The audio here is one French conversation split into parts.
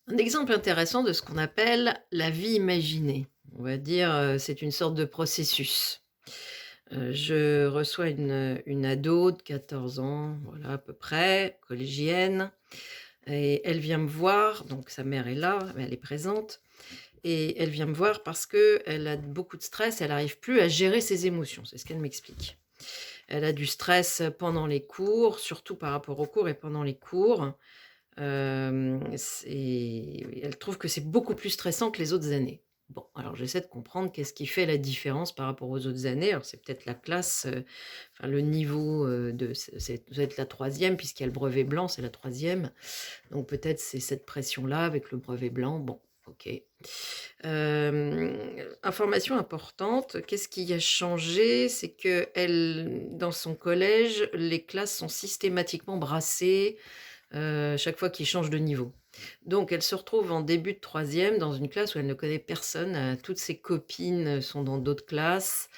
Un exemple intéressant de ce qu'on appelle la vie imaginée. On va dire, c'est une sorte de processus. Je reçois une ado de 14 ans, voilà à peu près, collégienne et elle vient me voir, donc sa mère est là, elle est présente et elle vient me voir parce qu'elle a beaucoup de stress, elle n'arrive plus à gérer ses émotions, c'est ce qu'elle m'explique. Elle a du stress pendant les cours, surtout par rapport aux cours et pendant les cours. C'est Elle trouve que c'est beaucoup plus stressant que les autres années. Bon, alors j'essaie de comprendre qu'est-ce qui fait la différence par rapport aux autres années. Alors c'est peut-être la classe, enfin le niveau, de c'est ça doit être la troisième puisqu'il y a le brevet blanc, c'est la troisième. Donc peut-être c'est cette pression-là avec le brevet blanc, bon, OK. Information importante, qu'est-ce qui a changé? C'est que elle, dans son collège, les classes sont systématiquement brassées chaque fois qu'il change de niveau. Donc elle se retrouve en début de troisième dans une classe où elle ne connaît personne, toutes ses copines sont dans d'autres classes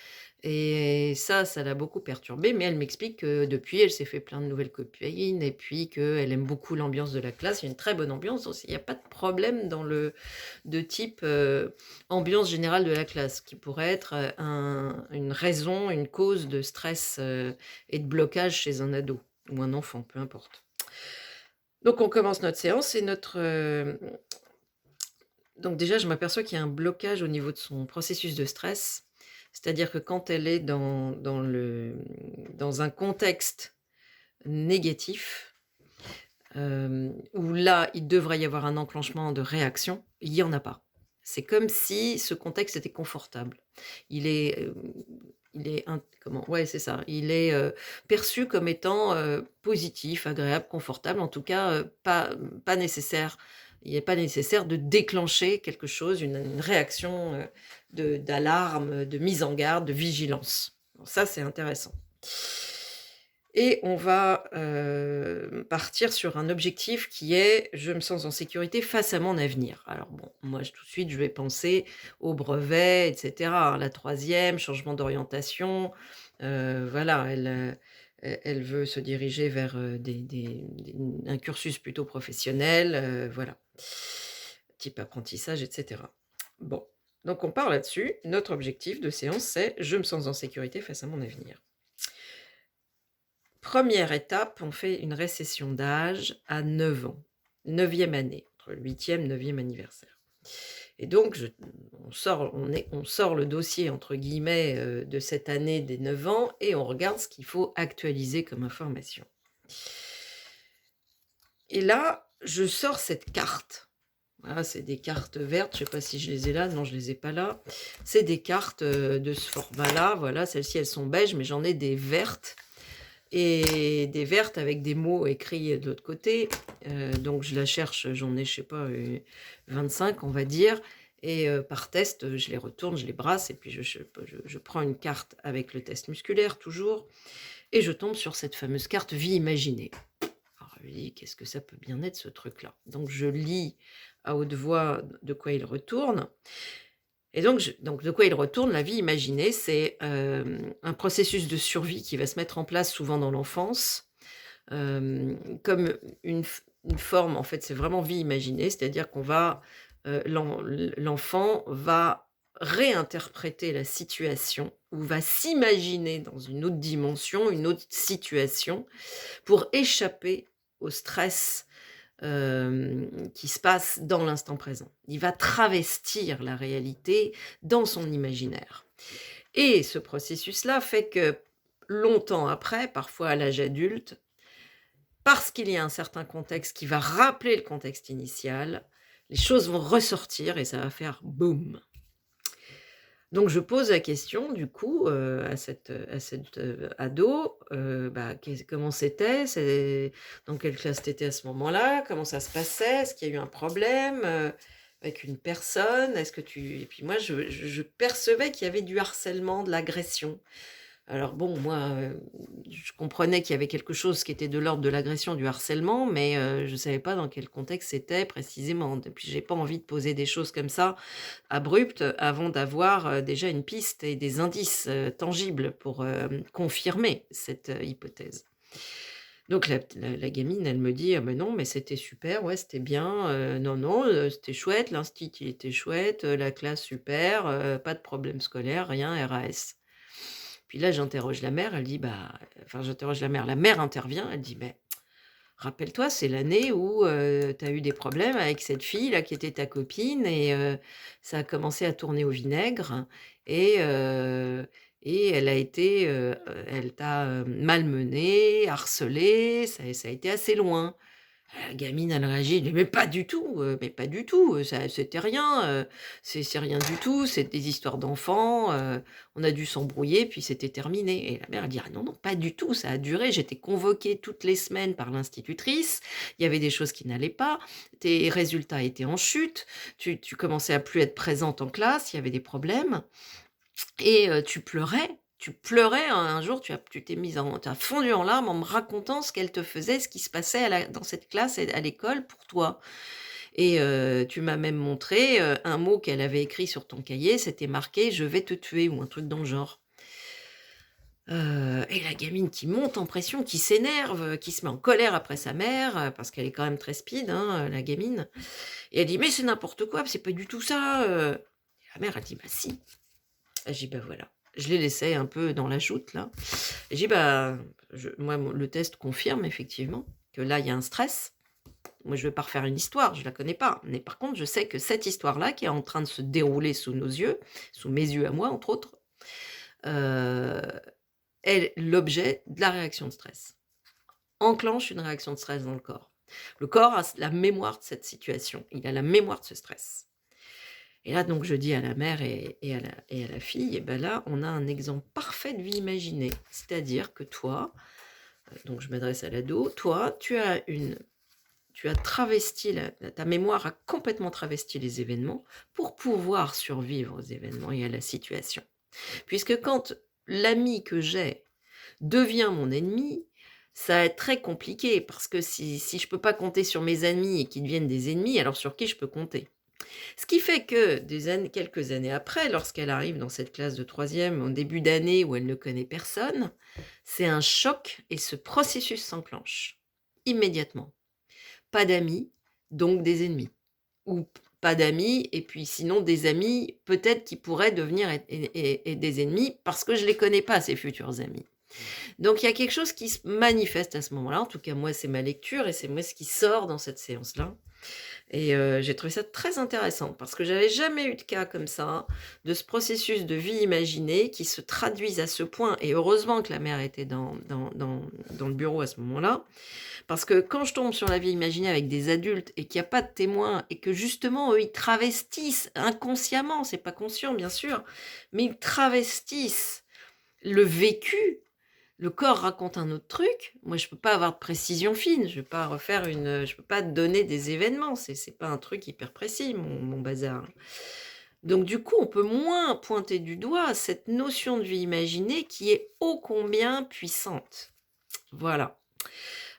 et ça l'a beaucoup perturbée, mais elle m'explique que depuis, elle s'est fait plein de nouvelles copines et puis qu'elle aime beaucoup l'ambiance de la classe. Il y a une très bonne ambiance aussi, il y a pas de problème de type, ambiance générale de la classe qui pourrait être, une raison, une cause de stress, et de blocage chez un ado ou un enfant, peu importe. Donc on commence notre séance et donc déjà je m'aperçois qu'il y a un blocage au niveau de son processus de stress. C'est-à-dire que quand elle est dans un contexte négatif, où là, il devrait y avoir un enclenchement de réaction, il y en a pas. C'est comme si ce contexte était confortable. Il est, il est int comment? Ouais, c'est ça. Il est, perçu comme étant, positif, agréable, confortable, en tout cas, pas nécessaire. Il n'est pas nécessaire de déclencher quelque chose, une réaction, de d'alarme, de mise en garde, de vigilance. Alors ça, c'est intéressant. Et on va, partir sur un objectif qui est: «Je me sens en sécurité face à mon avenir». Alors bon, moi tout de suite je vais penser au brevet et cetera, hein. La troisième, changement d'orientation, voilà, elle veut se diriger vers, un cursus plutôt professionnel, voilà, type apprentissage et cetera. Bon, donc on part là-dessus. Notre objectif de séance, c'est: «Je me sens en sécurité face à mon avenir». Première étape, on fait une récession d'âge à 9 ans, neuvième année, entre le 8e et 9 anniversaire et donc on sort le «dossier» entre guillemets, de cette année des 9 ans et on regarde ce qu'il faut actualiser comme information et là, je sors cette carte. Voilà, c'est des cartes vertes, je ne sais pas si je les ai là, non je les ai pas là. C'est des cartes, de ce format-là, voilà, celles-ci elles sont beiges, mais j'en ai des vertes et des vertes avec des mots écrits de l'autre côté, donc je la cherche, j'en ai, je sais pas, 25 on va dire et par test, je les retourne, je les brasse et puis je prends une carte avec le test musculaire toujours et je tombe sur cette fameuse carte vie imaginée. Alors je me dis: «Qu'est-ce que ça peut bien être ce truc-là?» Donc je lis à haute voix de quoi il retourne et donc de quoi il retourne, la vie imaginée, c'est, un processus de survie qui va se mettre en place souvent dans l'enfance, comme une forme en fait, c'est vraiment vie imaginée, c'est-à-dire qu'on va, l'enfant va réinterpréter la situation ou va s'imaginer dans une autre dimension, une autre situation pour échapper au stress qui se passe dans l'instant présent. Il va travestir la réalité dans son imaginaire et ce processus-là fait que longtemps après, parfois à l'âge adulte, parce qu'il y a un certain contexte qui va rappeler le contexte initial, les choses vont ressortir et ça va faire boum. Donc je pose la question du coup, à cette ado, bah, comment c'était? Dans quelle classe tu étais à ce moment-là? Comment ça se passait? Est-ce qu'il y a eu un problème, avec une personne? Est-ce que tu et puis moi je percevais qu'il y avait du harcèlement, de l'agression. Alors bon, moi, je comprenais qu'il y avait quelque chose qui était de l'ordre de l'agression, du harcèlement, mais je ne savais pas dans quel contexte c'était précisément. Et puis j'ai pas envie de poser des choses comme ça, abruptes, avant d'avoir, déjà une piste et des indices, tangibles pour, confirmer cette, hypothèse. Donc la gamine, elle me dit: «Ah ben non, mais c'était super, ouais, c'était bien, non, non, c'était chouette, l'instit, il était chouette, la classe super, pas de problème scolaire, rien, RAS». Puis là, j'interroge la mère, elle dit: «Bah» enfin, j'interroge la mère intervient, elle dit: «Mais rappelle-toi, c'est l'année où, tu as eu des problèmes avec cette fille-là qui était ta copine et ça a commencé à tourner au vinaigre et heu et elle a été, elle t'a, malmenée, harcelée, ça a été assez loin». La gamine, elle réagit, elle dit: mais pas du tout, ça c'était rien, c'est rien du tout, c'est des histoires d'enfants, on a dû s'embrouiller puis c'était terminé» et la mère, elle dit: «Ah non, non, pas du tout, ça a duré, j'étais convoquée toutes les semaines par l'institutrice, il y avait des choses qui n'allaient pas, tes résultats étaient en chute, tu commençais à plus être présente en classe, il y avait des problèmes et tu pleurais un jour, tu t'es mise en tu as fondu en larmes en me racontant ce qu'elle te faisait, ce qui se passait dans cette classe et à l'école pour toi et tu m'as même montré, un mot qu'elle avait écrit sur ton cahier, c'était marqué: «Je vais te tuer» ou un truc dans le genre. Et la gamine qui monte en pression, qui s'énerve, qui se met en colère après sa mère, parce qu'elle est quand même très speed, hein, la gamine et elle dit: «Mais c'est n'importe quoi, c'est pas du tout ça, La mère, elle dit: «Bah si». J'ai dit: «Bah voilà». Je l'ai laissée un peu dans la joute là. Et j'ai dit: «Bah, le test confirme effectivement que là, il y a un stress. Moi, je vais pas refaire une histoire, je la connais pas. Mais par contre, je sais que cette histoire-là qui est en train de se dérouler sous nos yeux, sous mes yeux à moi, entre autres, heu, est l'objet de la réaction de stress. Enclenche une réaction de stress dans le corps. Le corps a la mémoire de cette situation, il a la mémoire de ce stress». Et là, donc, je dis à la mère et à la fille: «Et ben là, on a un exemple parfait de vie imaginée. C'est-à-dire que toi», donc je m'adresse à l'ado, «toi, tu as travesti ta mémoire a complètement travesti les événements pour pouvoir survivre aux événements et à la situation. Puisque quand l'ami que j'ai devient mon ennemi, ça va être très compliqué parce que si je peux pas compter sur mes amis et qu'ils deviennent des ennemis, alors sur qui je peux compter?» Ce qui fait que quelques années après, lorsqu'elle arrive dans cette classe de troisième, au début d'année où elle ne connaît personne, c'est un choc et ce processus s'enclenche immédiatement. Pas d'amis, donc des ennemis. Ou pas d'amis et puis sinon des amis peut-être qui pourraient devenir et des ennemis parce que je les connais pas ces futurs amis. Donc il y a quelque chose qui se manifeste à ce moment-là. En tout cas, moi, c'est ma lecture et c'est moi ce qui sort dans cette séance-là. Et j'ai trouvé ça très intéressant parce que j'avais jamais eu de cas comme ça, de ce processus de vie imaginée qui se traduise à ce point et heureusement que la mère était dans le bureau à ce moment-là. Parce que quand je tombe sur la vie imaginée avec des adultes et qu'il y a pas de témoins et que justement eux, ils travestissent inconsciemment, c'est pas conscient bien sûr, mais ils travestissent le vécu, le corps raconte un autre truc. Moi, je peux pas avoir de précision fine. Je vais pas refaire je peux pas te donner des événements. C'est pas un truc hyper précis, mon bazar. Donc, du coup, on peut moins pointer du doigt cette notion de vie imaginée qui est ô combien puissante. Voilà.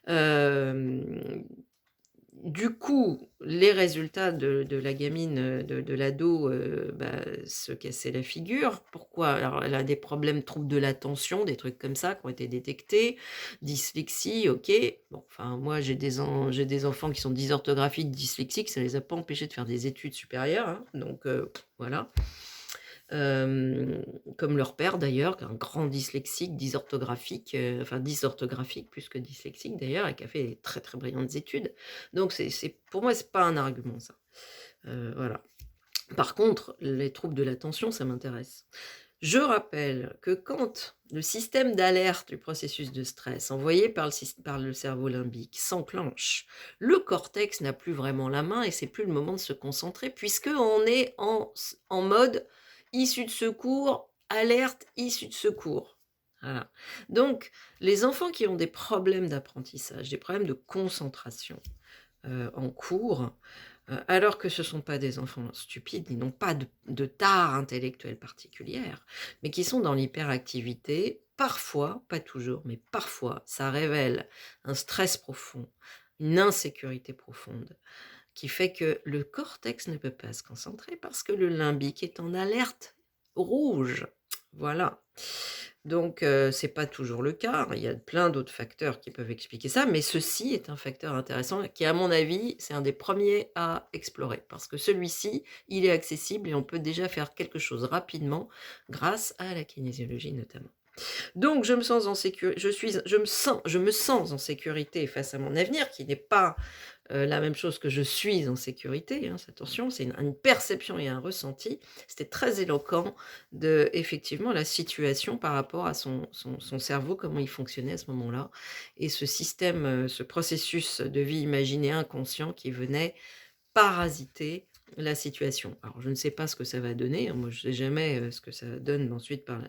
Hem, du coup, les résultats de la gamine, de l'ado, bah, se casser la figure. Pourquoi? Alors, elle a des problèmes, troubles de l'attention, des trucs comme ça qui ont été détectés. Dyslexie, OK. Bon, enfin, moi, j'ai des enfants qui sont dysorthographiques, dyslexiques, ça les a pas empêchés de faire des études supérieures, hein, donc voilà. Comme leur père d'ailleurs, qui est un grand dyslexique, dysorthographique, enfin dysorthographique plus que dyslexique d'ailleurs et qui a fait des très, très brillantes études. Donc c'est pour moi, c'est pas un argument ça. Voilà. Par contre, les troubles de l'attention, ça m'intéresse. Je rappelle que quand le système d'alerte du processus de stress envoyé par le cerveau limbique s'enclenche, le cortex n'a plus vraiment la main et c'est plus le moment de se concentrer puisque on est en mode issue de secours, alerte, issue de secours. Voilà. Donc, les enfants qui ont des problèmes d'apprentissage, des problèmes de concentration en cours, alors que ce ne sont pas des enfants stupides, ils n'ont pas de tare intellectuelle particulière, mais qui sont dans l'hyperactivité. Parfois, pas toujours, mais parfois, ça révèle un stress profond, une insécurité profonde, qui fait que le cortex ne peut pas se concentrer parce que le limbique est en alerte rouge. Voilà. Donc c'est pas toujours le cas, hein. Il y a plein d'autres facteurs qui peuvent expliquer ça, mais ceci est un facteur intéressant qui, à mon avis, c'est un des premiers à explorer. Parce que celui-ci, il est accessible et on peut déjà faire quelque chose rapidement grâce à la kinésiologie notamment. Donc je me sens en sécurité face à mon avenir qui n'est pas la même chose que je suis en sécurité, hein, attention, c'est une perception et un ressenti. C'était très éloquent de, effectivement, la situation par rapport à son cerveau, comment il fonctionnait à ce moment-là et ce système, ce processus de vie imaginé inconscient qui venait parasiter la situation. Alors je ne sais pas ce que ça va donner, hein, moi je sais jamais, ce que ça donne ensuite par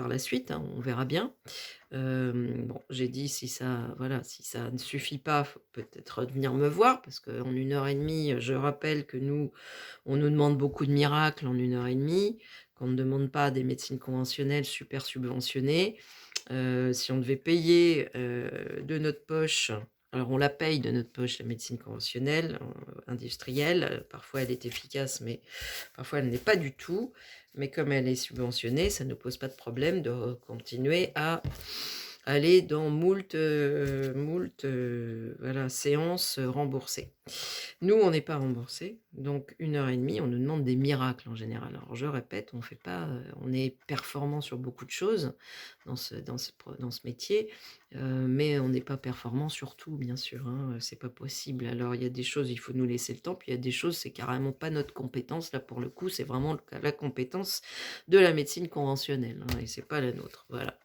la suite, hein, on verra bien. Bon, j'ai dit si ça voilà, si ça ne suffit pas, faut peut-être venir me voir parce qu'en 1 heure et demie, je rappelle que nous, on nous demande beaucoup de miracles en 1 heure et demie, qu'on ne demande pas des médecines conventionnelles super subventionnées. Si on devait payer, de notre poche, alors on la paye de notre poche, la médecine conventionnelle, industrielle, parfois elle est efficace, mais parfois elle n'est pas du tout. Mais comme elle est subventionnée, ça ne nous pose pas de problème de continuer à aller dans voilà, séances, remboursées. Nous, on n'est pas remboursés, donc 1 heure et demie, on nous demande des miracles en général. Alors je répète, on fait pas, on est performant sur beaucoup de choses dans ce métier, mais on n'est pas performant sur tout, bien sûr, hein, c'est pas possible. Alors il y a des choses, il faut nous laisser le temps, puis il y a des choses, c'est carrément pas notre compétence. Là, pour le coup, c'est vraiment la compétence de la médecine conventionnelle, hein, et c'est pas la nôtre, voilà.